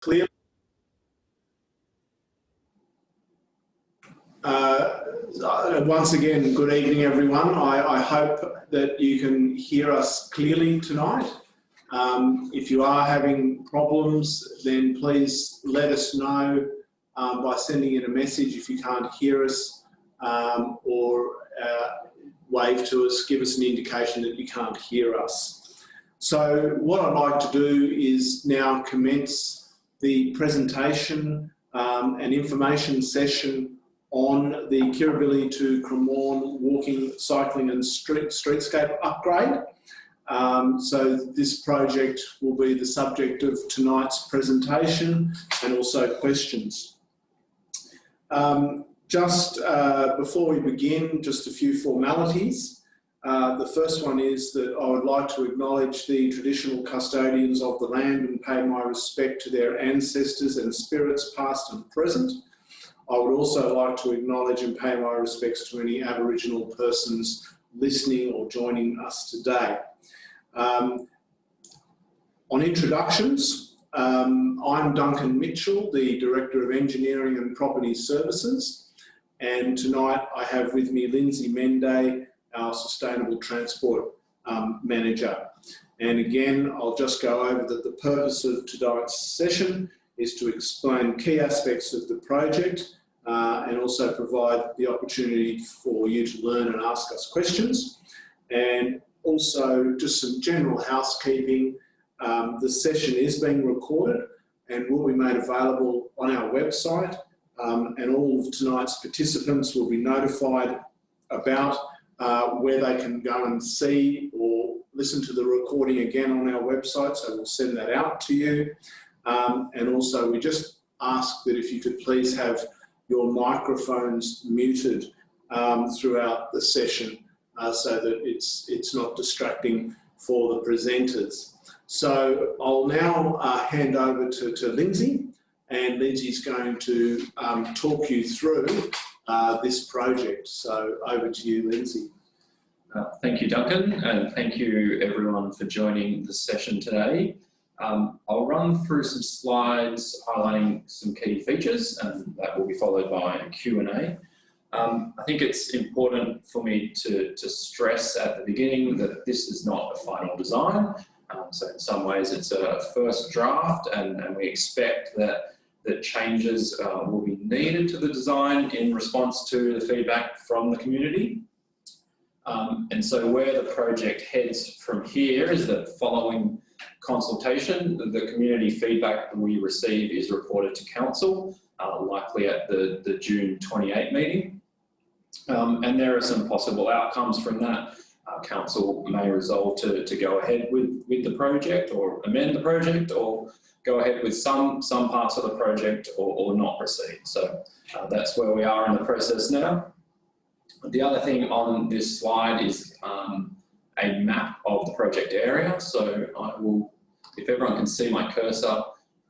Clear. Once again, good evening, everyone. I hope that you can hear us clearly tonight. If you are having problems, then please let us know by sending in a message if you can't hear us, or wave to us, give us an indication that you can't hear us. So what I'd like to do is now commence the presentation and information session on the Kirribilli to Cremorne walking, cycling and streetscape upgrade. So this project will be the subject of tonight's presentation and also questions. Just before we begin, just a few formalities. The first one is that I would like to acknowledge the traditional custodians of the land and pay my respect to their ancestors and spirits past and present. I would also like to acknowledge and pay my respects to any Aboriginal persons listening or joining us today. On introductions, I'm Duncan Mitchell, the Director of Engineering and Property Services, and tonight I have with me Lindsay Mende, our Sustainable Transport Manager. And again, I'll just go over that the purpose of tonight's session is to explain key aspects of the project and also provide the opportunity for you to learn and ask us questions. And also just some general housekeeping. The session is being recorded and will be made available on our website, and all of tonight's participants will be notified about where they can go and see or listen to the recording again on our website, so we'll send that out to you. And also we just ask that if you could please have your microphones muted throughout the session so that it's not distracting for the presenters. So I'll now hand over to Lindsay, and Lindsay's going to talk you through this project. So over to you, Lindsay. Thank you, Duncan, and thank you everyone for joining the session today. I'll run through some slides highlighting some key features, and that will be followed by a Q&A. I think it's important for me to stress at the beginning that this is not a final design. So in some ways it's a first draft, and we expect that changes will be needed to the design in response to the feedback from the community. And so where the project heads from here is that following consultation, the community feedback we receive is reported to council, likely at the June 28 meeting. And there are some possible outcomes from that. Council may resolve to go ahead with the project or amend the project, or go ahead with some parts of the project, or not proceed. So that's where we are in the process now. The other thing on this slide is a map of the project area. So I will, if everyone can see my cursor,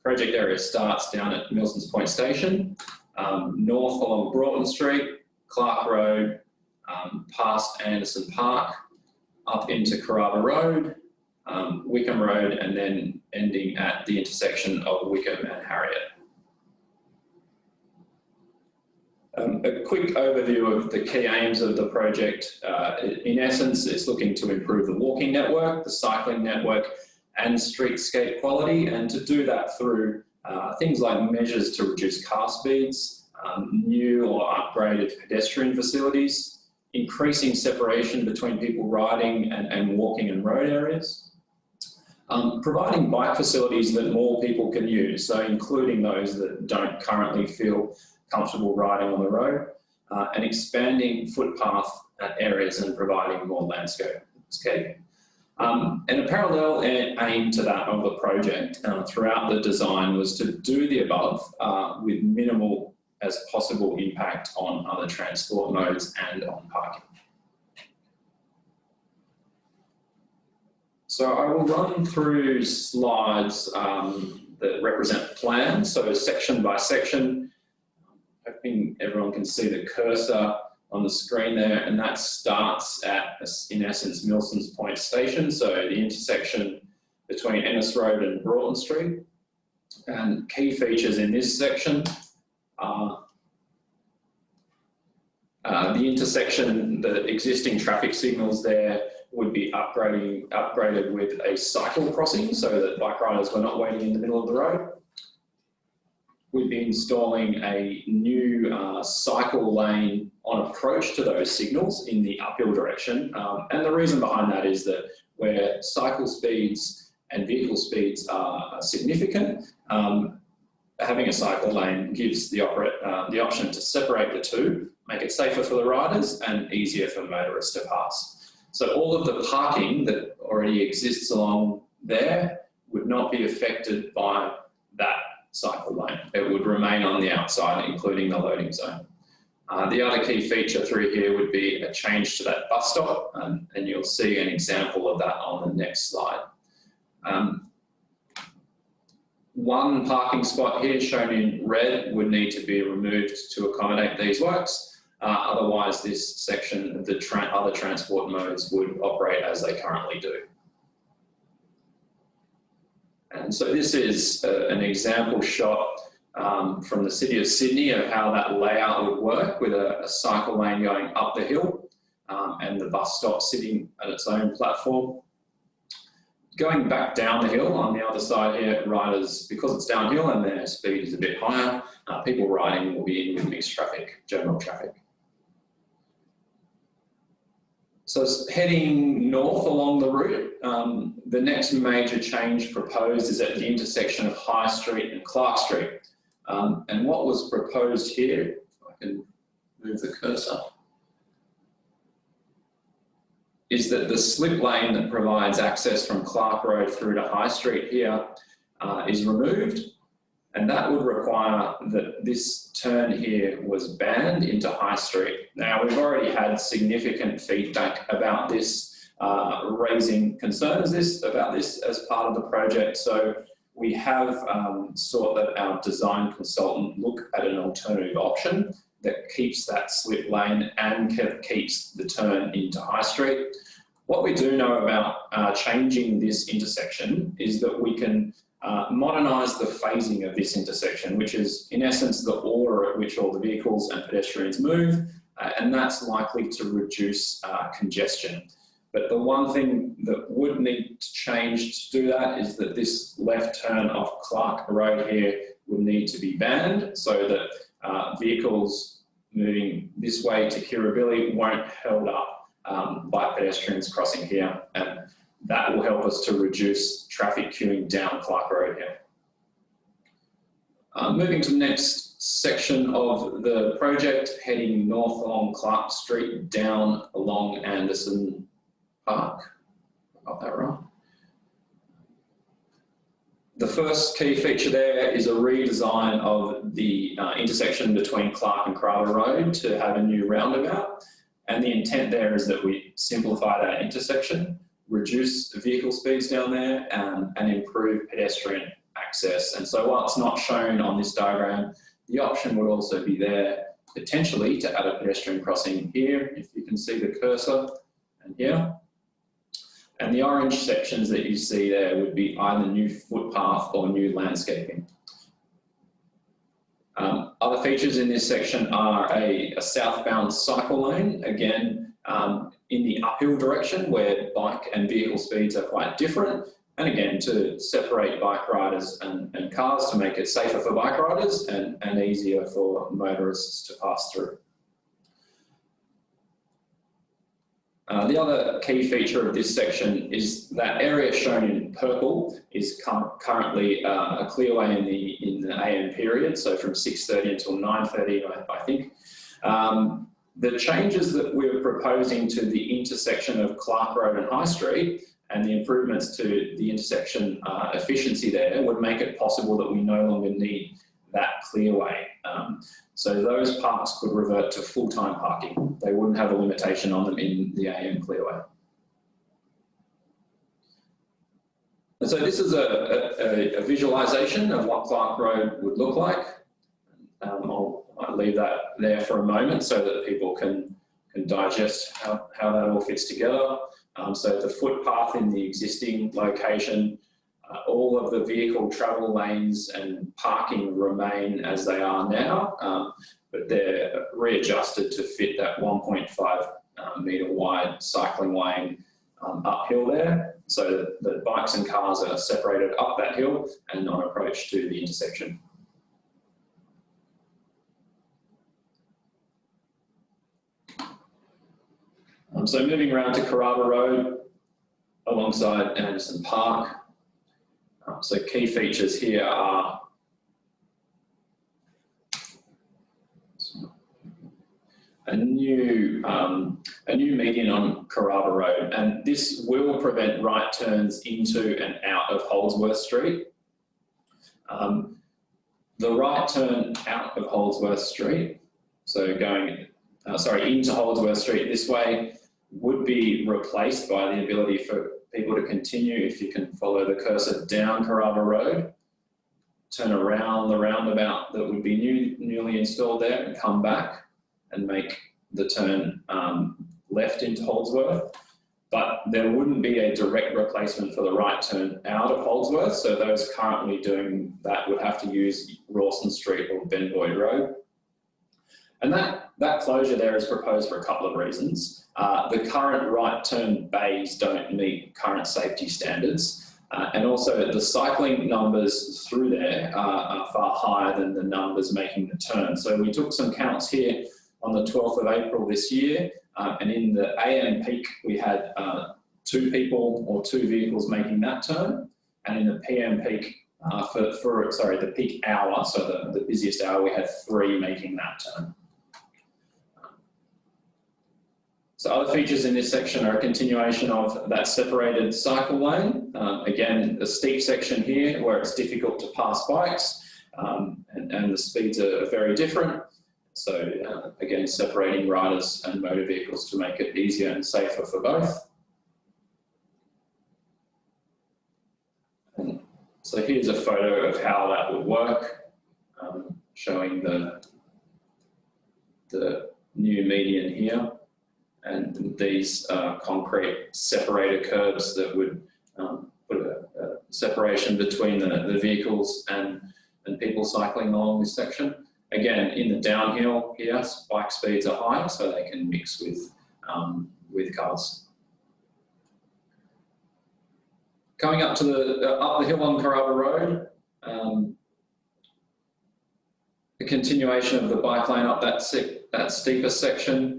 project area starts down at Milsons Point Station, north along Broughton Street, Clark Road, past Anderson Park, up into Carrabba Road, Wickham Road, and then ending at the intersection of Wickham and Harriet. A quick overview of the key aims of the project. In essence, it's looking to improve the walking network, the cycling network, and streetscape quality, and to do that through things like measures to reduce car speeds, new or upgraded pedestrian facilities, increasing separation between people riding and walking in road areas, providing bike facilities that more people can use, so including those that don't currently feel comfortable riding on the road, and expanding footpath areas and providing more landscape. And a parallel aim to that of the project throughout the design was to do the above with minimal as possible impact on other transport modes and on parking. So I will run through slides that represent the plan, so section by section. Hoping everyone can see the cursor on the screen there, and that starts at, in essence, Milsons Point Station, so the intersection between Ennis Road and Broughton Street. And key features in this section are the intersection, the existing traffic signals there would be upgraded with a cycle crossing so that bike riders were not waiting in the middle of the road. We'd be installing a new cycle lane on approach to those signals in the uphill direction. And the reason behind that is that where cycle speeds and vehicle speeds are significant, having a cycle lane gives the option to separate the two, make it safer for the riders and easier for motorists to pass. So all of the parking that already exists along there would not be affected by that cycle lane. It would remain on the outside, including the loading zone. The other key feature through here would be a change to that bus stop, and you'll see an example of that on the next slide. One parking spot here shown in red would need to be removed to accommodate these works. Otherwise, this section of the other transport modes would operate as they currently do. And so this is an example shot from the City of Sydney of how that layout would work, with a cycle lane going up the hill and the bus stop sitting at its own platform. Going back down the hill on the other side here, riders, because it's downhill and their speed is a bit higher, people riding will be in with mixed traffic, general traffic. So heading north along the route, the next major change proposed is at the intersection of High Street and Clark Street. And what was proposed here, if I can move the cursor, is that the slip lane that provides access from Clark Road through to High Street here is removed. And that would require that this turn here was banned into High Street. Now, we've already had significant feedback about this, raising concerns about this as part of the project. So we have sought that our design consultant look at an alternative option that keeps that slip lane and keeps the turn into High Street. What we do know about changing this intersection is that we can modernise the phasing of this intersection, which is in essence the order at which all the vehicles and pedestrians move, and that's likely to reduce congestion. But the one thing that would need to change to do that is that this left turn off Clark Road here would need to be banned so that vehicles moving this way to Kirribilli won't held up by pedestrians crossing here, and that will help us to reduce traffic queuing down Clark Road here. Moving to the next section of the project, heading north along Clark Street, down along Anderson Park. Got that right. The first key feature there is a redesign of the intersection between Clark and Crowder Road to have a new roundabout. And the intent there is that we simplify that intersection, reduce vehicle speeds down there, and improve pedestrian access. And so while it's not shown on this diagram, the option would also be there potentially to add a pedestrian crossing here, if you can see the cursor, and here. And the orange sections that you see there would be either new footpath or new landscaping. Other features in this section are a southbound cycle lane, again, in the uphill direction where bike and vehicle speeds are quite different. And again, to separate bike riders and cars to make it safer for bike riders and easier for motorists to pass through. The other key feature of this section is that area shown in purple is currently a clearway in the AM period, so from 6:30 until 9:30, I think. The changes that we're proposing to the intersection of Clark Road and High Street and the improvements to the intersection efficiency there would make it possible that we no longer need that clearway. So those parks could revert to full-time parking. They wouldn't have a limitation on them in the AM clearway. And so this is a visualisation of what Clark Road would look like. I'll leave that there for a moment so that people can digest how that all fits together. So the footpath in the existing location All of the vehicle travel lanes and parking remain as they are now, but they're readjusted to fit that 1.5 metre wide cycling lane uphill there, so that bikes and cars are separated up that hill and on approach to the intersection. So moving around to Kirribilli Road alongside Anderson Park. So key features here are a new median on Kirribilli Road, and this will prevent right turns into and out of Holdsworth Street. The right turn out of Holdsworth Street, so going into Holdsworth Street this way, would be replaced by the ability for people to continue, if you can follow the cursor down Kirribilli Road, turn around the roundabout that would be newly installed there and come back and make the turn left into Holdsworth. But there wouldn't be a direct replacement for the right turn out of Holdsworth, so those currently doing that would have to use Rawson Street or Ben Boyd Road. And that closure there is proposed for a couple of reasons. The current right turn bays don't meet current safety standards, and also the cycling numbers through there are far higher than the numbers making the turn. So we took some counts here on the 12th of April this year, and in the AM peak we had 2 people or 2 vehicles making that turn, and in the PM peak the peak hour, so the busiest hour, we had 3 making that turn. So other features in this section are a continuation of that separated cycle lane. Again, a steep section here where it's difficult to pass bikes, and the speeds are very different. So again, separating riders and motor vehicles to make it easier and safer for both. And so here's a photo of how that would work, showing the new median here. And these concrete separator curbs that would put a separation between the vehicles and people cycling along this section. Again, in the downhill here, bike speeds are higher, so they can mix with cars. Coming up to up the hill on Kirribilli Road, the continuation of the bike lane up that steeper section.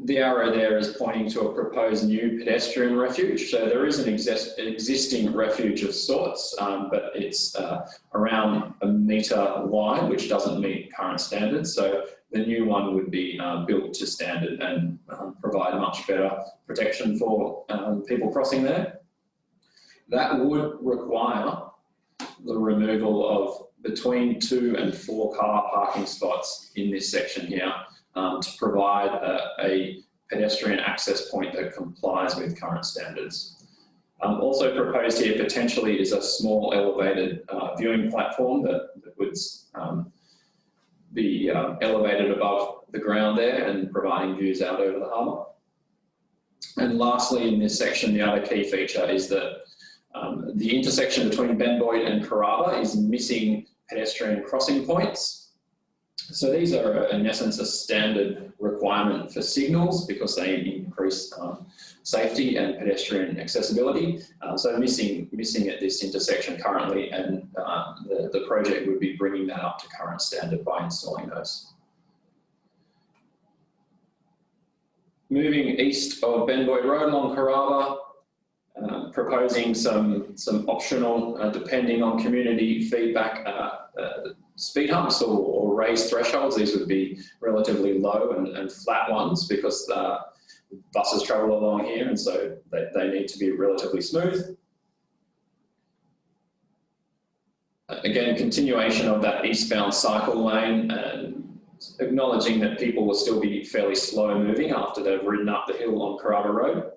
The arrow there is pointing to a proposed new pedestrian refuge. So there is an existing refuge of sorts, but it's around 1 metre wide, which doesn't meet current standards. So the new one would be built to standard and provide much better protection for people crossing there. That would require the removal of between 2 and 4 car parking spots in this section here, to provide a pedestrian access point that complies with current standards. Also proposed here potentially is a small elevated viewing platform that would be elevated above the ground there and providing views out over the harbour. And lastly, in this section, the other key feature is that the intersection between Ben Boyd and Kirribilli is missing pedestrian crossing points. So these are, in essence, a standard requirement for signals because they increase safety and pedestrian accessibility. So missing at this intersection currently, and the project would be bringing that up to current standard by installing those. Moving east of Ben Boyd Road along Kirribilli, proposing some optional, depending on community feedback, speed humps or raised thresholds. These would be relatively low and flat ones because buses travel along here, and so they need to be relatively smooth. Again, continuation of that eastbound cycle lane, and acknowledging that people will still be fairly slow moving after they've ridden up the hill on Kirribilli Road.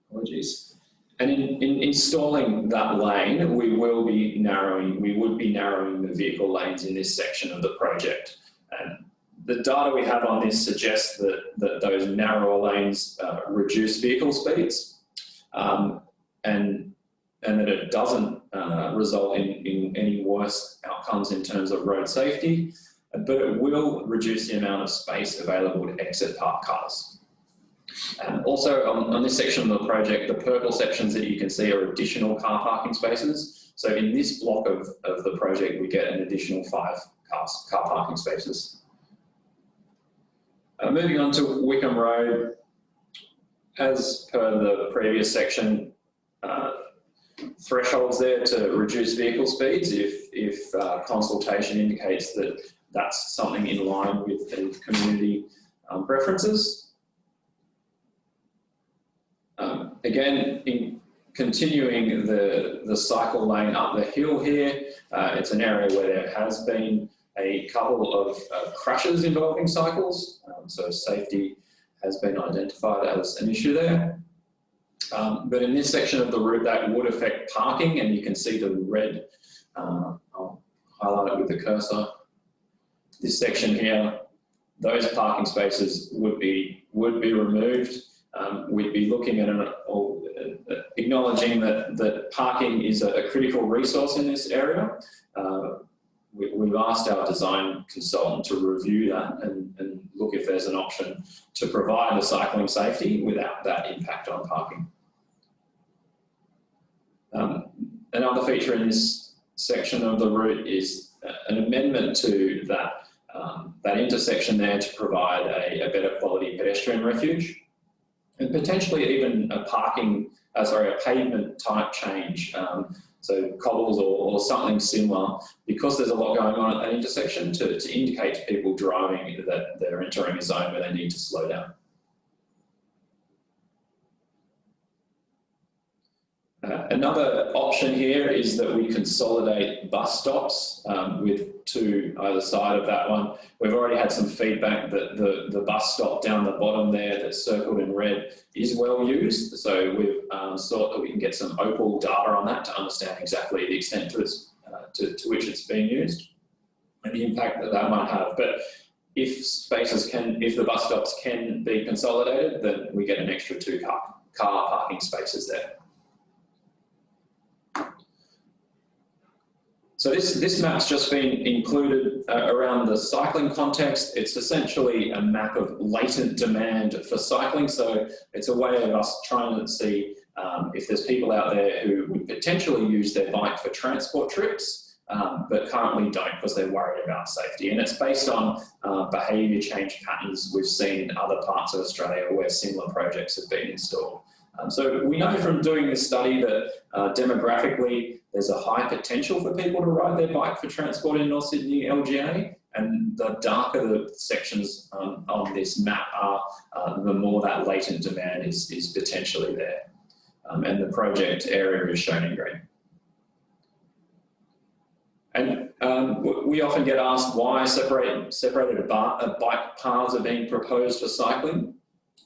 Apologies. And in installing that lane, we would be narrowing the vehicle lanes in this section of the project. And The data we have on this suggests that those narrower lanes reduce vehicle speeds, and that it doesn't result in any worse outcomes in terms of road safety, but it will reduce the amount of space available to exit parked cars. Also, on this section of the project, the purple sections that you can see are additional car parking spaces. So in this block of the project, we get an additional 5 car parking spaces. Moving on to Wickham Road, as per the previous section, thresholds there to reduce vehicle speeds if consultation indicates that that's something in line with the community preferences. Again, in continuing the cycle lane up the hill here, it's an area where there has been a couple of crashes involving cycles, so safety has been identified as an issue there. But in this section of the route, that would affect parking, and you can see the red, I'll highlight it with the cursor. This section here, those parking spaces would be removed. We'd be looking at acknowledging that parking is a critical resource in this area. We've asked our design consultant to review that and look if there's an option to provide the cycling safety without that impact on parking. Another feature in this section of the route is an amendment to that intersection there to provide a better quality pedestrian refuge, and potentially even a pavement type change. So cobbles or something similar, because there's a lot going on at that intersection to indicate to people driving that they're entering a zone where they need to slow down. Another option here is that we consolidate bus stops with 2 either side of that one. We've already had some feedback that the bus stop down the bottom there that's circled in red is well used. So we've thought that we can get some Opal data on that to understand exactly the extent to which it's being used and the impact that might have. But if the bus stops can be consolidated, then we get an extra 2 car parking spaces there. So this map's just been included around the cycling context. It's essentially a map of latent demand for cycling. So it's a way of us trying to see if there's people out there who would potentially use their bike for transport trips, but currently don't because they're worried about safety. And it's based on behaviour change patterns we've seen in other parts of Australia where similar projects have been installed. So we know from doing this study that demographically there's a high potential for people to ride their bike for transport in North Sydney LGA, and the darker the sections on this map are, the more that latent demand is potentially there. And the project area is shown in green. And we often get asked why separated bike paths are being proposed for cycling.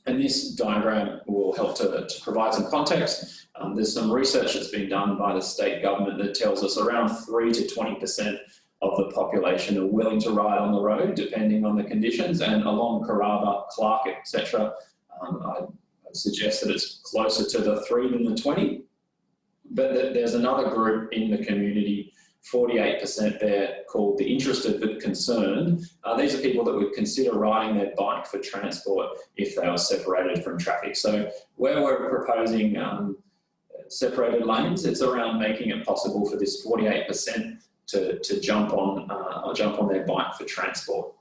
And this diagram will help to provide some context. There's some research that's been done by the state government that tells us around 3 to 20% of the population are willing to ride on the road, depending on the conditions. And along Carraba, Clark, etc., I'd suggest that it's closer to the 3 than the 20. But there's another group in the community, 48% there, called the interested but concerned. These are people that would consider riding their bike for transport if they were separated from traffic. So where we're proposing separated lanes, it's around making it possible for this 48% to jump on their bike for transport.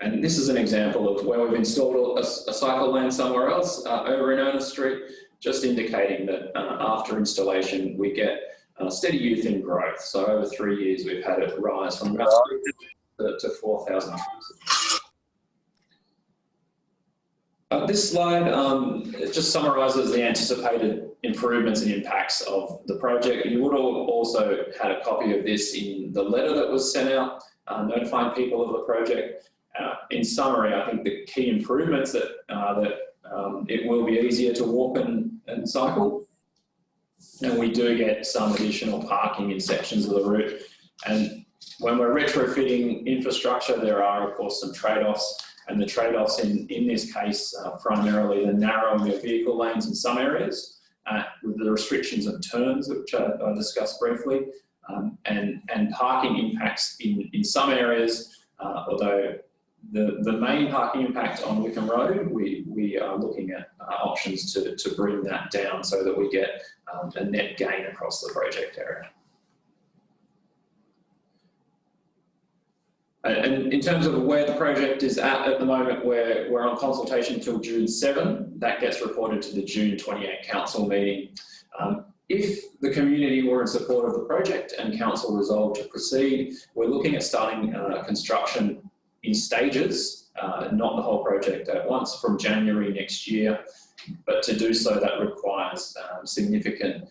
And this is an example of where we've installed a cycle lane somewhere else over in Ernest Street, just indicating that after installation, we get steady youth in growth. So over 3 years, we've had it rise from about to 4,000 trips. This slide just summarises the anticipated improvements and impacts of the project. You would have also had a copy of this in the letter that was sent out, notifying people of the project. In summary, I think the key improvements that it will be easier to walk and cycle, and we do get some additional parking in sections of the route. And When we're retrofitting infrastructure, there are of course some trade-offs, and the trade-offs in this case are primarily the narrowing of vehicle lanes in some areas, with the restrictions of turns, which I discussed briefly, and parking impacts in some areas, although the main parking impact on Wickham Road, we are looking at options to bring that down so that we get a net gain across the project area. And in terms of where the project is at the moment, we're on consultation till June 7. That gets reported to the June 28 council meeting. If the community were in support of the project and council resolved to proceed, we're looking at starting construction in stages, not the whole project at once, from January next year. But to do so, that requires significant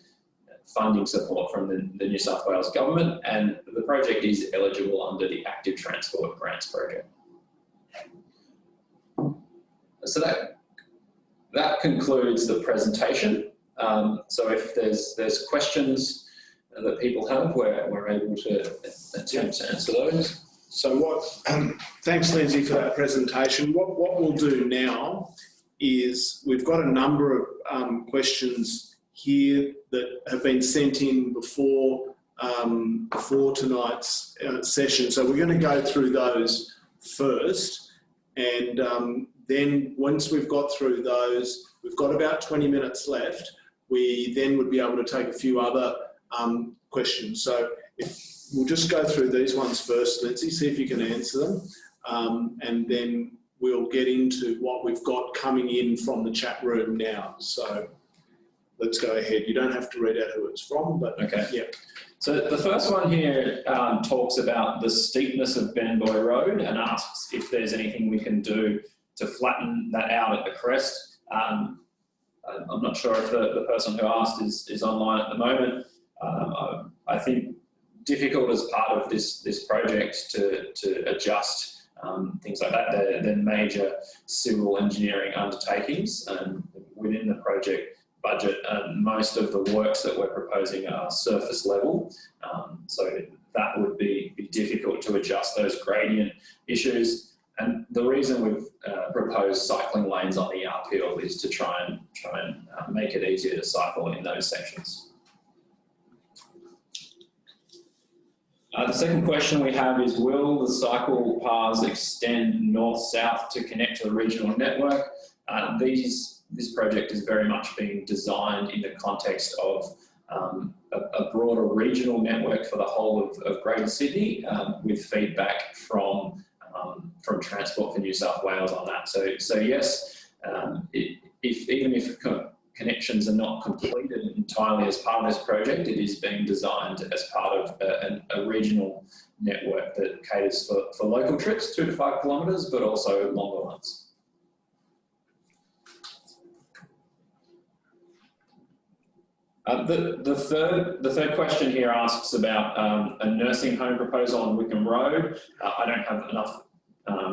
funding support from the New South Wales government, and the project is eligible under the Active Transport Grants project. So that concludes the presentation. So if there's questions that people have, we're able to attempt to answer those. So thanks Lindsay for that presentation. What we'll do now is we've got a number of questions here that have been sent in before tonight's session. So we're going to go through those first, and then once we've got through those, we've got about 20 minutes left. We then would be able to take a few other questions. So we'll just go through these ones first, Lindsay, see if you can answer them, and then we'll get into what we've got coming in from the chat room now. So let's go ahead. You don't have to read out who it's from, but okay. Yeah. So the first one here talks about the steepness of Benboy Road and asks if there's anything we can do to flatten that out at the crest. I'm not sure if the person who asked is online at the moment. I think difficult as part of this project to adjust things like that. They're major civil engineering undertakings, and within the project budget, most of the works that we're proposing are surface level, so that would be difficult to adjust those gradient issues. And the reason we've proposed cycling lanes on the uphill is to try and make it easier to cycle in those sections. The second question we have is, will the cycle paths extend north-south to connect to the regional network? This project is very much being designed in the context of a broader regional network for the whole of Greater Sydney, with feedback from Transport for New South Wales on that. So yes, even if connections are not completed entirely as part of this project, it is being designed as part of a regional network that caters for local trips, 2 to 5 kilometres, but also longer ones. The third question here asks about a nursing home proposal on Wickham Road. I don't have enough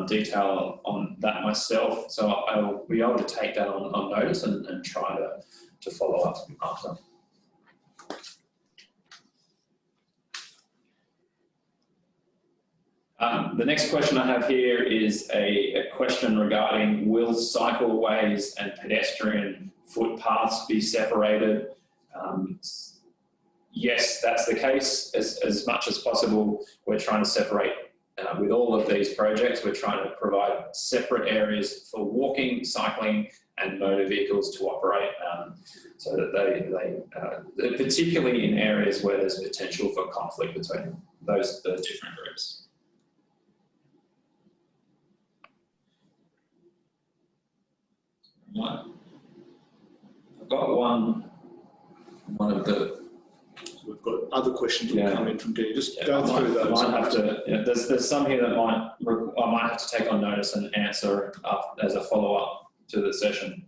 detail on that myself, so I'll be able to take that on notice and try to follow up after. The next question I have here is a question regarding, will cycleways and pedestrian footpaths be separated? Yes, that's the case. As much as possible, we're trying to separate with all of these projects. We're trying to provide separate areas for walking, cycling and motor vehicles to operate, so that they particularly in areas where there's potential for conflict between those different groups. Right. I've got one of the. We've got other questions that come in from Denny. Just go through those. I might have to. There's some here that I might have to take on notice and answer as a follow-up to the session.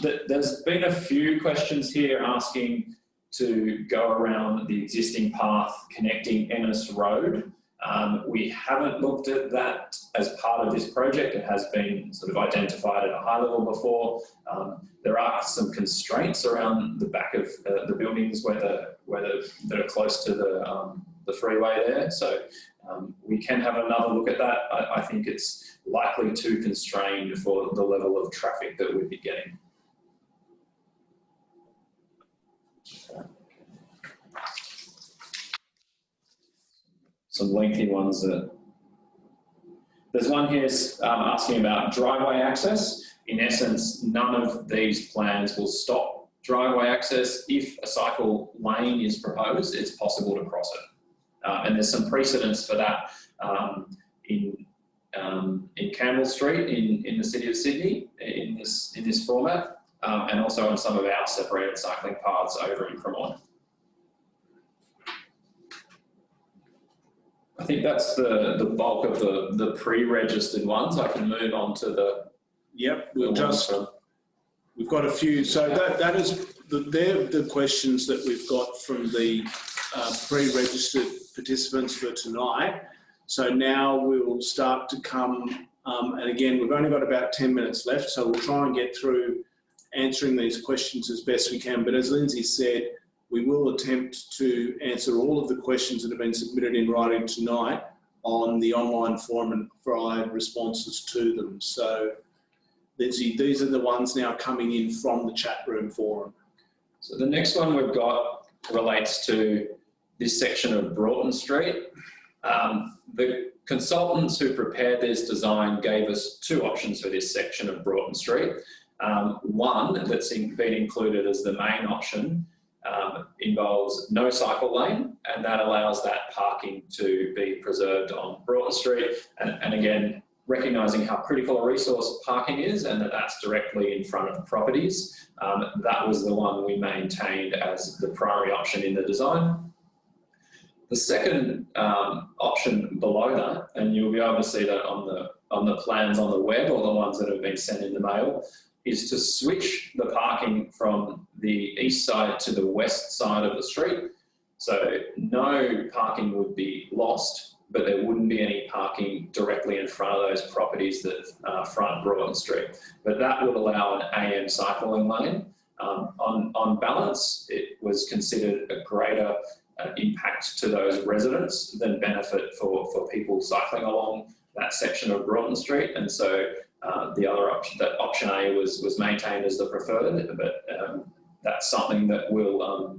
There's been a few questions here asking to go around the existing path connecting Ennis Road. We haven't looked at that as part of this project. It has been sort of identified at a high level before. There are some constraints around the back of the buildings that are close to the freeway there. So we can have another look at that. I think it's likely too constrained for the level of traffic that we'd be getting. Some lengthy ones that... There's one here asking about driveway access. In essence, none of these plans will stop driveway access. If a cycle lane is proposed, it's possible to cross it. And there's some precedence for that in Campbell Street in the City of Sydney in this format, and also on some of our separated cycling paths over in Cremorne. I think that's the bulk of the pre-registered ones. I can move on to the... Yep, we've got a few. So they're the questions that we've got from the pre-registered participants for tonight. So now we'll start to come, and again, we've only got about 10 minutes left, so we'll try and get through answering these questions as best we can. But as Lindsay said, we will attempt to answer all of the questions that have been submitted in writing tonight on the online forum and provide responses to them. So, Lindsay, these are the ones now coming in from the chat room forum. So the next one we've got relates to this section of Broughton Street. The consultants who prepared this design gave us two options for this section of Broughton Street. One that's been included as the main option involves no cycle lane, and that allows that parking to be preserved on Broughton Street. And again, recognising how critical a resource parking is and that that's directly in front of properties, that was the one we maintained as the primary option in the design. The second option below that, and you'll be able to see that on the plans on the web or the ones that have been sent in the mail, is to switch the parking from the east side to the west side of the street. So no parking would be lost, but there wouldn't be any parking directly in front of those properties that front Broughton Street. But that would allow an AM cycling lane. On balance, it was considered a greater impact to those residents than benefit for people cycling along that section of Broughton Street. And so the other option, that option A was maintained as the preferred, but that's something that will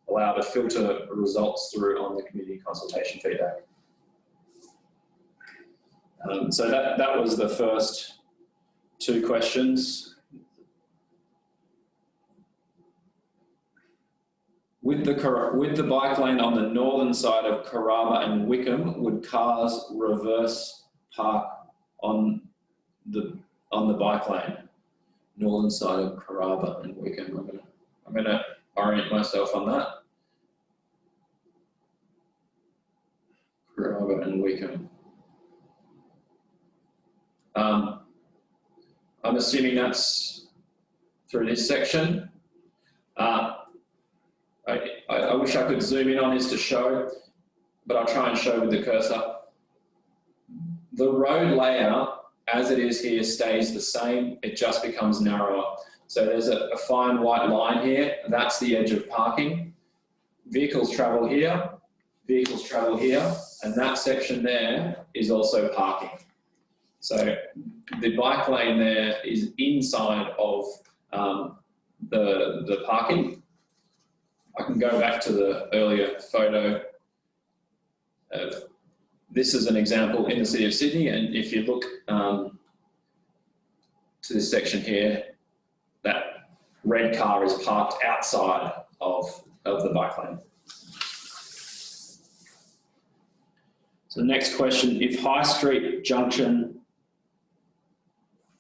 allow to filter results through on the community consultation feedback. So that was the first two questions. With the bike lane on the northern side of Carrabba and Wickham, would cars reverse park on the bike lane? Northern side of Carrabba and Wickham. I'm gonna orient myself on that. Carrabba and Wickham. I'm assuming that's through this section. I wish I could zoom in on this to show, but I'll try and show with the cursor. The road layout, as it is here, stays the same. It just becomes narrower. So there's a fine white line here. That's the edge of parking. Vehicles travel here, and that section there is also parking. So the bike lane there is inside of the parking. I can go back to the earlier photo. This is an example in the City of Sydney, and if you look to this section here, that red car is parked outside of the bike lane. So the next question, if High Street Junction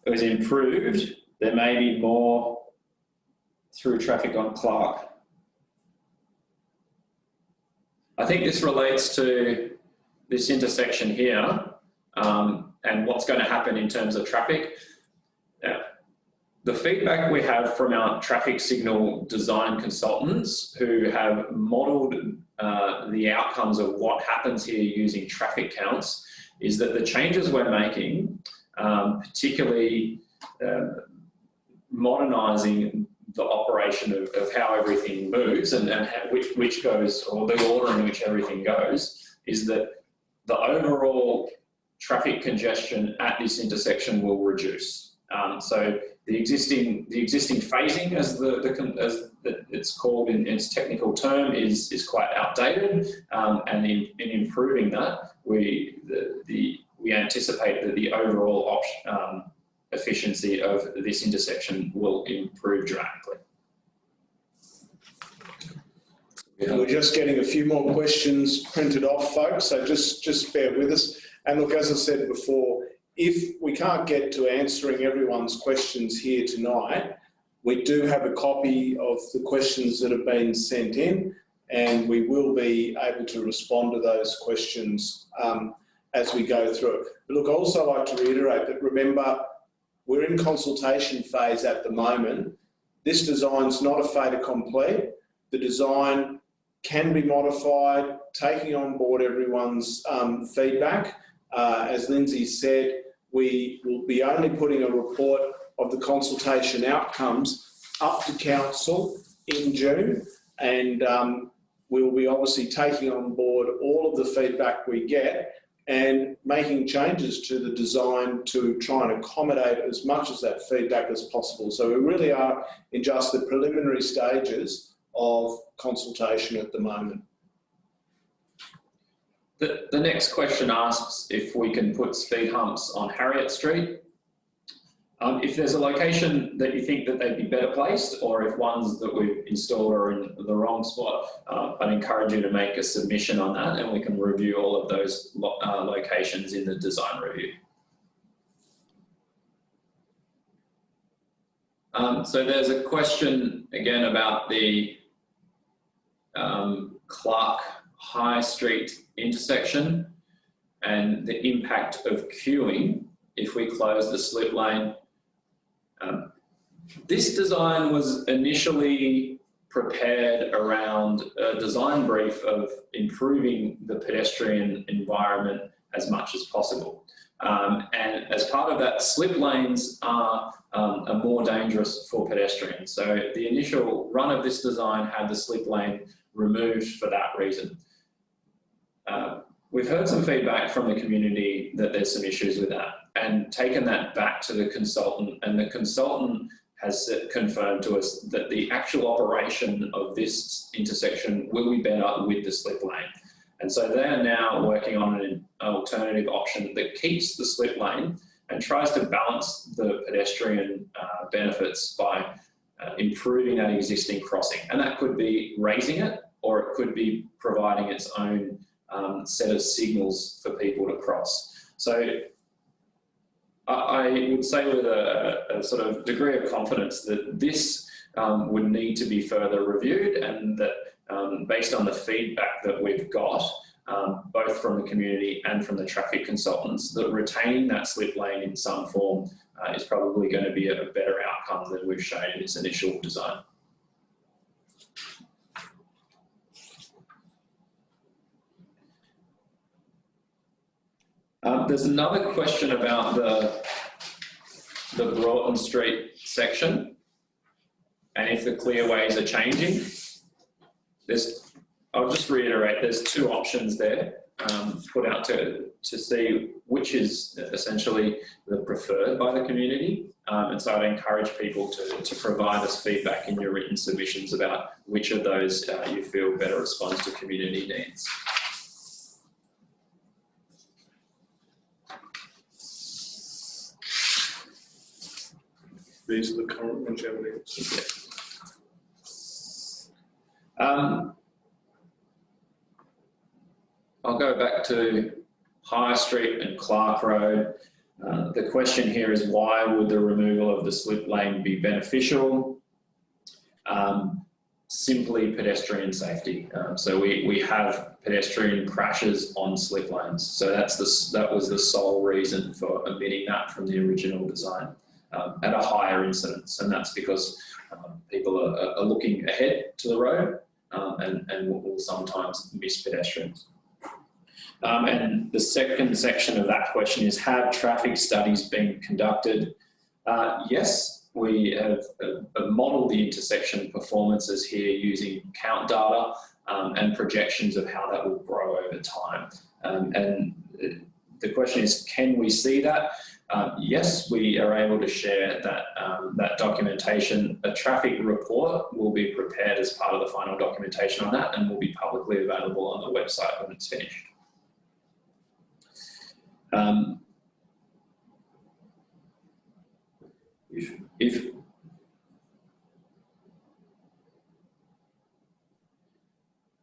is improved, there may be more through traffic on Clark. I think this relates to this intersection here and what's going to happen in terms of traffic. The feedback we have from our traffic signal design consultants who have modelled the outcomes of what happens here using traffic counts is that the changes we're making, particularly modernising the operation of how everything moves and which goes, or the order in which everything goes, is that the overall traffic congestion at this intersection will reduce. So the existing phasing, as it's called in its technical term, is quite outdated, and in improving that, we anticipate that the overall efficiency of this intersection will improve dramatically. We're just getting a few more questions printed off, folks, so just bear with us. And look, as I said before, if we can't get to answering everyone's questions here tonight, we do have a copy of the questions that have been sent in, and we will be able to respond to those questions as we go through it. But look, I also like to reiterate that, remember, we're in consultation phase at the moment. This design's not a fait accompli. The design can be modified, taking on board everyone's feedback. As Lindsay said, we will be only putting a report of the consultation outcomes up to council in June, and we will be obviously taking on board all of the feedback we get and making changes to the design to try and accommodate as much of that feedback as possible. So we really are in just the preliminary stages of consultation at the moment. The next question asks if we can put speed humps on Harriet Street. If there's a location that you think that they'd be better placed, or if ones that we've installed are in the wrong spot, I'd encourage you to make a submission on that, and we can review all of those locations in the design review. So there's a question again about the Clark High Street intersection and the impact of queuing if we close the slip lane. This design was initially prepared around a design brief of improving the pedestrian environment as much as possible. And as part of that, slip lanes are more dangerous for pedestrians. So the initial run of this design had the slip lane removed for that reason. We've heard some feedback from the community that there's some issues with that, and taken that back to the consultant, and the consultant has confirmed to us that the actual operation of this intersection will be better with the slip lane. And so they are now working on an alternative option that keeps the slip lane and tries to balance the pedestrian benefits by improving that existing crossing. And that could be raising it, or it could be providing its own set of signals for people to cross. So I would say with a sort of degree of confidence that this would need to be further reviewed, and that based on the feedback that we've got, both from the community and from the traffic consultants, that retaining that slip lane in some form is probably going to be a better outcome than we've shown in its initial design. There's another question about the Broughton Street section, and if the clearways are changing. I'll just reiterate, there's two options there put out to see which is essentially the preferred by the community. And so I'd encourage people to provide us feedback in your written submissions about which of those you feel better responds to community needs. These are the current longevity. I'll go back to High Street and Clark Road. The question here is, why would the removal of the slip lane be beneficial? Simply pedestrian safety. So we have pedestrian crashes on slip lanes. So that was the sole reason for omitting that from the original design at a higher incidence. And that's because people are looking ahead to the road and will sometimes miss pedestrians. And the second section of that question is, have traffic studies been conducted? Yes, we have modelled the intersection performances here using count data and projections of how that will grow over time. And the question is, can we see that? Yes, we are able to share that, that documentation. A traffic report will be prepared as part of the final documentation on that and will be publicly available on the website when it's finished.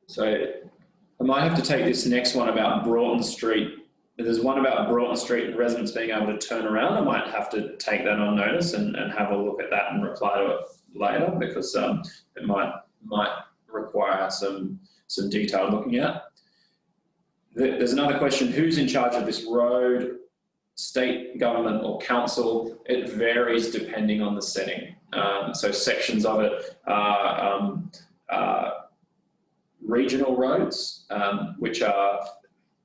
So I might have to take this next one about Broughton Street. There's one about Broughton Street and residents being able to turn around. I might have to take that on notice and have a look at that and reply to it later, because it might require some detailed looking at. There's another question: who's in charge of this road? State government or council? It varies depending on the setting. So sections of it are regional roads, which are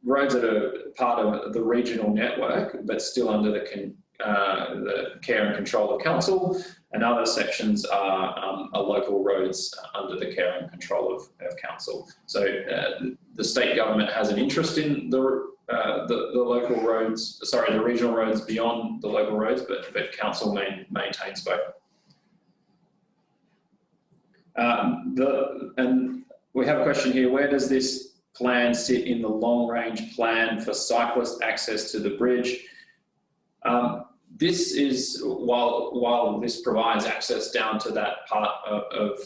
roads that are part of the regional network, but still under the care and control of council, and other sections are local roads under the care and control of council. So the state government has an interest in the local roads, sorry, the regional roads beyond the local roads, but council maintains both. And we have a question here: where does this plan sit in the long-range plan for cyclist access to the bridge? This is, while this provides access down to that part of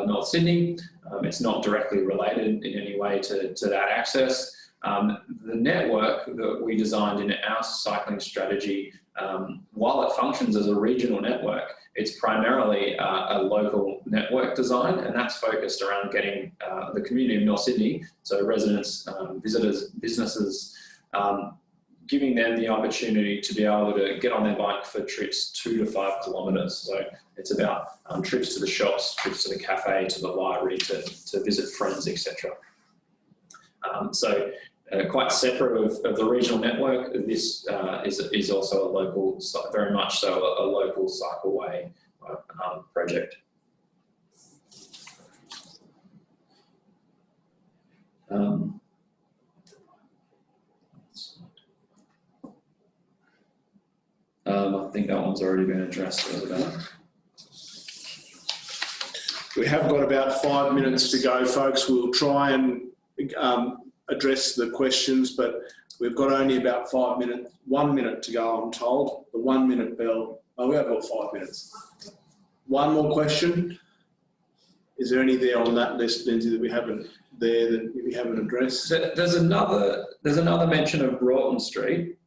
North Sydney, it's not directly related in any way to that access. The network that we designed in our cycling strategy, while it functions as a regional network, it's primarily a local network design, and that's focused around getting the community of North Sydney, so residents, visitors, businesses, giving them the opportunity to be able to get on their bike for trips 2 to 5 kilometres. So it's about trips to the shops, trips to the cafe, to the library, to visit friends, etc. Quite separate of the regional network, this is also a local, very much so a local cycleway project. I think that one's already been addressed. We have got about 5 minutes to go, folks. We'll try and address the questions, but we've got only about 5 minutes, 1 minute to go, I'm told. The 1 minute bell. Oh, we have got 5 minutes. One more question. Is there any there on that list, Lindsay, that we haven't addressed? There's another mention of Broughton Street.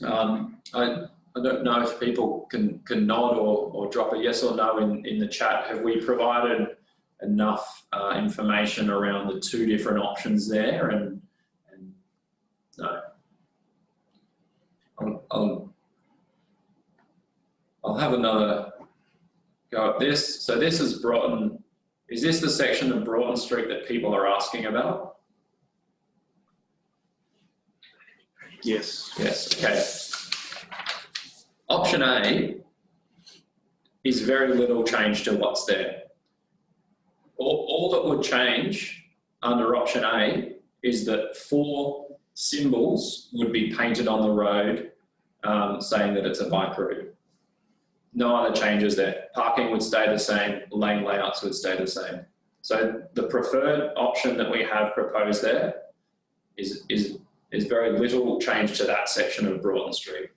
I don't know if people can nod or drop a yes or no in the chat. Have we provided enough information around the 2 different options there? And no. I'll have another go at this. So this is Broughton. Is this the section of Broughton Street that people are asking about? Yes. Yes, okay. Option A is very little change to what's there. All that would change under option A is that 4 symbols would be painted on the road saying that it's a bike route. No other changes there. Parking would stay the same, lane layouts would stay the same. So the preferred option that we have proposed there is very little change to that section of Broughton Street.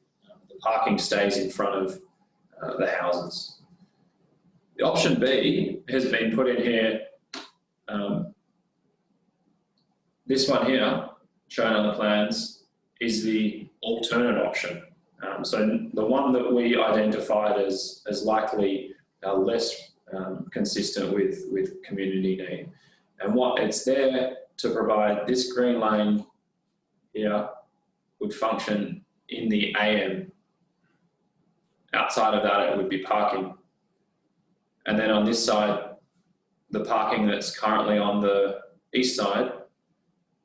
The parking stays in front of the houses. The option B has been put in here. This one here, shown on the plans, is the alternate option. So the one that we identified as likely less consistent with community need. And what it's there to provide, this green lane here would function in the AM. Outside of that, it would be parking. And then on this side, the parking that's currently on the east side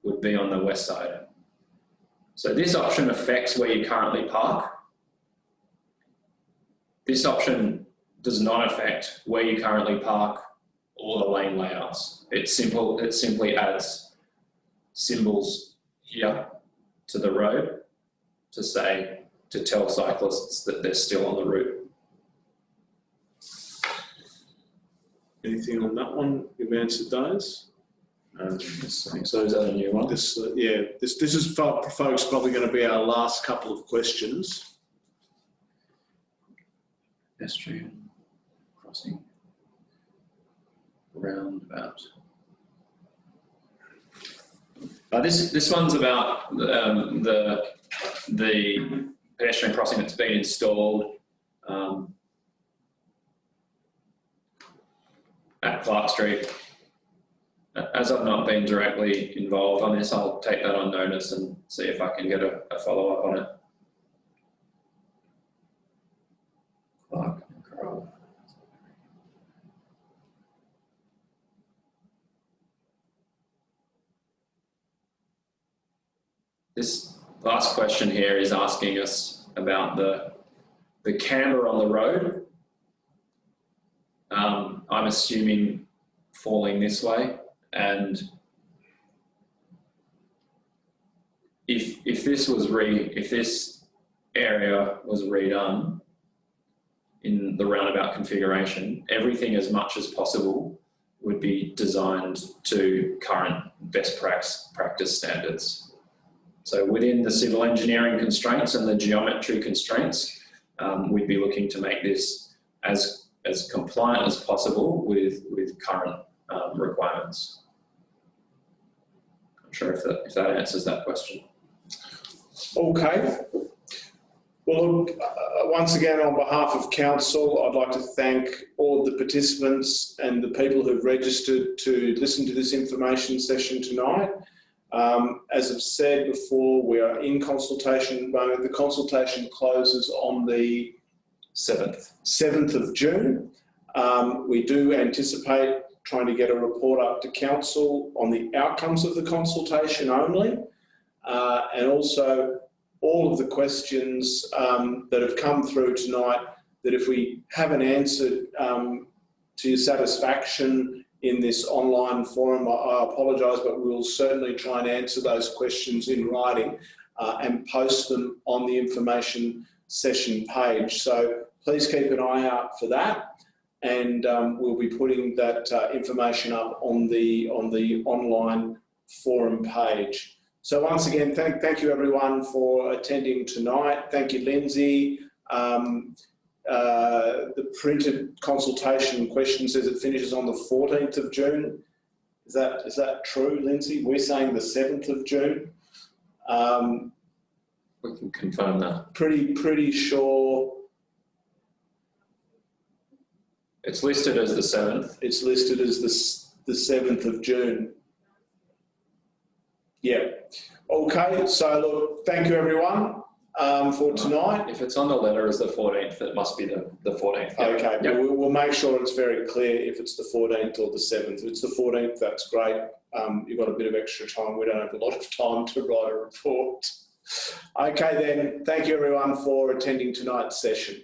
would be on the west side. So this option affects where you currently park. This option does not affect where you currently park or the lane layouts. It simply adds symbols here to the road to tell cyclists that they're still on the route. Anything on that one? You've answered those. So is that a new one? This is for folks probably going to be our last couple of questions. Pedestrian crossing roundabout. This one's about the pedestrian crossing that's been installed at Clark Street. As I've not been directly involved on this, I'll take that on notice and see if I can get a follow-up on it. Clark and Carl. This last question here is asking us about the camber on the road. I'm assuming falling this way, and if this area was redone in the roundabout configuration, everything as much as possible would be designed to current best practice standards. So within the civil engineering constraints and the geometry constraints, we'd be looking to make this as compliant as possible with current requirements. I'm sure if that answers that question. Okay. Well, look, once again, on behalf of Council, I'd like to thank all of the participants and the people who've registered to listen to this information session tonight. As I've said before, we are in consultation at the moment. The consultation closes on the 7th of June. We do anticipate trying to get a report up to Council on the outcomes of the consultation only, and also all of the questions that have come through tonight, that if we haven't answered to your satisfaction in this online forum, I apologise, but we'll certainly try and answer those questions in writing and post them on the information session page. So please keep an eye out for that, and we'll be putting that information up on the online forum page. So once again, thank you everyone for attending tonight. Thank you, Lindsay. The printed consultation question says it finishes on the 14th of June. Is that true, Lindsay? We're saying the 7th of June. We can confirm that. Pretty sure. It's listed as the 7th. It's listed as the 7th of June. Yeah. Okay, so look, thank you everyone for tonight. If it's on the letter as the 14th, it must be the 14th. Yep. Okay, yep. We'll make sure it's very clear if it's the 14th or the 7th. If it's the 14th, that's great. You've got a bit of extra time. We don't have a lot of time to write a report. Okay then, thank you everyone for attending tonight's session.